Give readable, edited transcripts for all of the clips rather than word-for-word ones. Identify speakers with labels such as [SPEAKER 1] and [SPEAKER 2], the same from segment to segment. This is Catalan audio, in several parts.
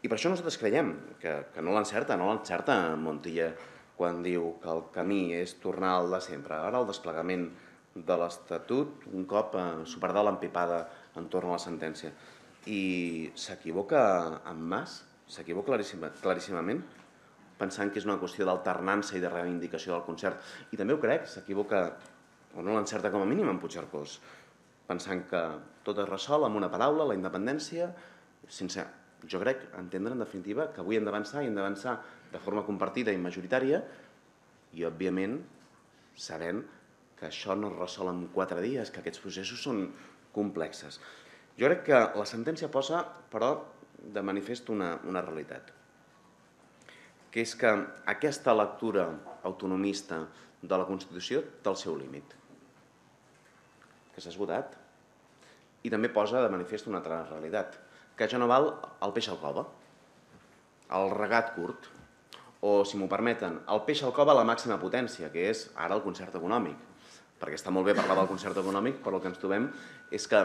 [SPEAKER 1] I per això nosaltres creiem que no l'encerta Montilla quan diu que el camí és tornar al de sempre. Ara el desplegament de l'Estatut, un cop superada l'empipada entorn a la sentència. I s'equivoca en Mas, s'equivoca claríssimament, pensant que és una qüestió d'alternança i de reivindicació del concert. I també ho crec, s'equivoca, o no l'encerta com a mínim, en Puigcercós, pensant que tot es resol amb una paraula, la independència, sense, jo crec, entendre en definitiva que avui hem d'avançar i hem d'avançar de forma compartida i majoritària i, òbviament, sabent que això no es resol en 4 dies, que aquests processos són complexes. Jo crec que la sentència posa, però, de manifest una realitat, que és que aquesta lectura autonomista de la Constitució té el seu límit, que s'ha esgotat. I també posa de manifest una altra realitat, que ja no val el peix al cove, el regat curt, o, si m'ho permeten, el peix al cove a la màxima potència, que és ara el concert econòmic. Perquè està molt bé parlar del concert econòmic, però el que ens trobem és que,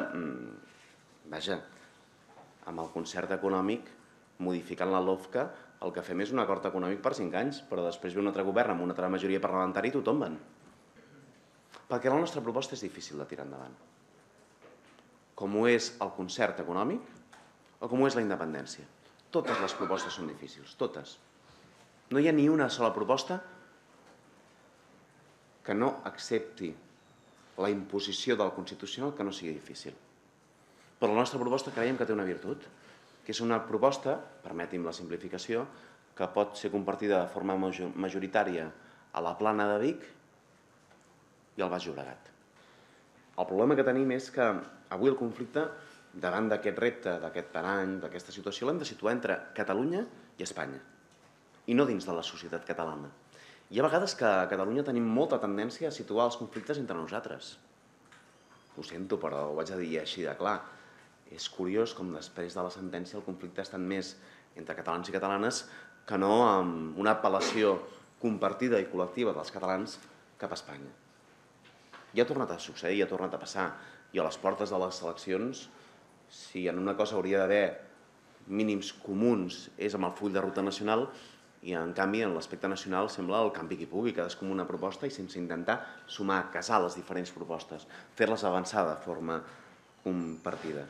[SPEAKER 1] vaja, amb el concert econòmic, modificant la LOFCA, el que fem és un acord econòmic per 5 anys, però després ve un altre govern amb una altra majoria parlamentària i t'ho tomben. Perquè la nostra proposta és difícil de tirar endavant. Com ho és el concert econòmic o com ho és la independència. Totes les propostes són difícils, totes. No hi ha ni una sola proposta que no accepti la imposició del Constitucional que no sigui difícil. Però la nostra proposta creiem que té una virtut, que és una proposta, permeti'm la simplificació, que pot ser compartida de forma majoritària a la Plana de Vic i al Baix Llobregat. El problema que tenim és que avui el conflicte, davant d'aquest repte, d'aquest parany, d'aquesta situació, l'hem de situar entre Catalunya i Espanya, i no dins de la societat catalana. Hi ha vegades que a Catalunya tenim molta tendència a situar els conflictes entre nosaltres. Ho sento, però ho haig de dir així de clar. És curiós com després de la sentència el conflicte ha estat més entre catalans i catalanes que no amb una apel·lació compartida i col·lectiva dels catalans cap a Espanya. I ha tornat a succeir, ha tornat a passar. I a les portes de les eleccions, si en una cosa hauria d'haver mínims comuns és amb el full de ruta nacional, i en canvi en l'aspecte nacional sembla el campi qui pugui, cadascú amb una proposta i sense intentar sumar, casar les diferents propostes, fer-les avançar de forma compartida.